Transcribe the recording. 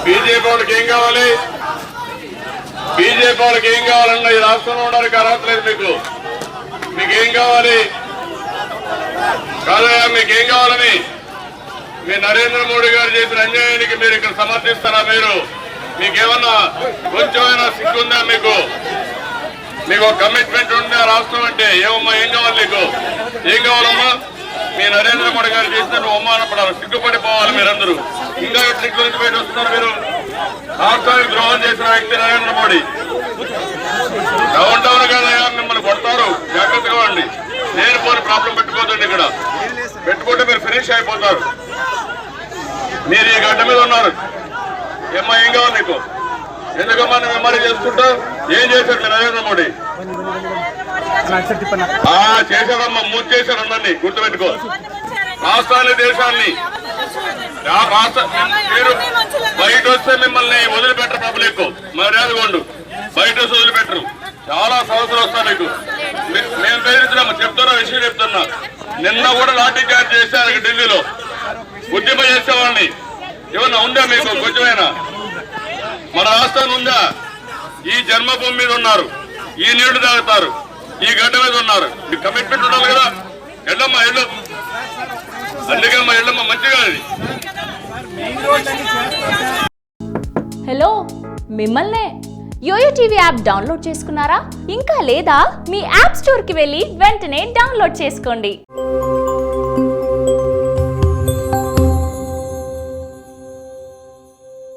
BJP వాళ్ళకి ఏం కావాలి? బీజేపీ వాళ్ళకి ఏం కావాలన్నా ఈ రాష్ట్రంలో ఉండడానికి అర్హత లేదు. మీకేం కావాలి? కాదయా, మీకేం కావాలని? మీ నరేంద్ర మోడీ గారు చేసిన అన్యాయానికి మీరు ఇక్కడ సమర్థిస్తారా? మీకేమన్నా కొంచెమైనా సిగ్గుందా? మీకు ఒక కమిట్మెంట్ ఉందా రాష్ట్రం అంటే? ఏమమ్మా, ఏం కావాలి నీకు? ఏం కావాలమ్మా? మీ నరేంద్ర మోడీ గారు చేసినట్టు అవమానపడాలి, సిగ్గుపడిపోవాలి మీరందరూ. ఇంకా ఎట్ల గురించి బయట వస్తున్నారు మీరు? రాష్ట్రానికి ద్రోహం చేసిన వ్యక్తి నరేంద్ర మోడీ. డౌన్ టౌన్ కాదయా, మిమ్మల్ని కొడతారు, జాగ్రత్తగా ఉండి. నేను పోని ప్రాబ్లం పెట్టుకోదండి. ఇక్కడ పెట్టుకుంటే మీరు ఫినిష్ అయిపోతారు. మీరు ఈ గడ్డ మీద ఉన్నారు. ఏమ్మా, ఏం కావాలి నీకు? ఎందుకమ్మా నువ్వు ఎంఆర్ఐ చేసుకుంటా? ఏం చేశాడు మీ నరేంద్ర మోడీ? చేశాడమ్మా, మూడు చేశాడు. అందరినీ గుర్తుపెట్టుకో. రాష్ట్రాన్ని, దేశాన్ని మీరు బయట వస్తే మిమ్మల్ని వదిలిపెట్టరు. పబ్లిక్ మర్యాదగొండు. బయట వస్తే వదిలిపెట్టరు. చాలా సమస్యలు వస్తాయి మీకు. మేము బెదిరించినాము, చెప్తున్నా, విషయం చెప్తున్నా. నిన్న కూడా లాఠీ చార్జ్ చేశారు ఢిల్లీలో. ఉద్యమం చేసేవాళ్ళని. ఏమన్నా ఉందా మీకు కొంచెమైనా? మన రాష్ట్రం ఉందా? ఈ జన్మభూమి మీద ఉన్నారు, ఈ నీళ్లు తాగుతారు, ఈ గడ్డ మీద ఉన్నారు. కమిట్మెంట్ ఉండాలి కదా. ఎల్లమ్మా, ఎల్లు. అందుకమ్మా, ఎల్లమ్మా, మంచిగా. హలో, మిమ్మల్నే. యోయో టీవీ యాప్ డౌన్లోడ్ చేసుకున్నారా? ఇంకా లేదా? మీ యాప్ స్టోర్కి వెళ్ళి వెంటనే డౌన్లోడ్ చేసుకోండి.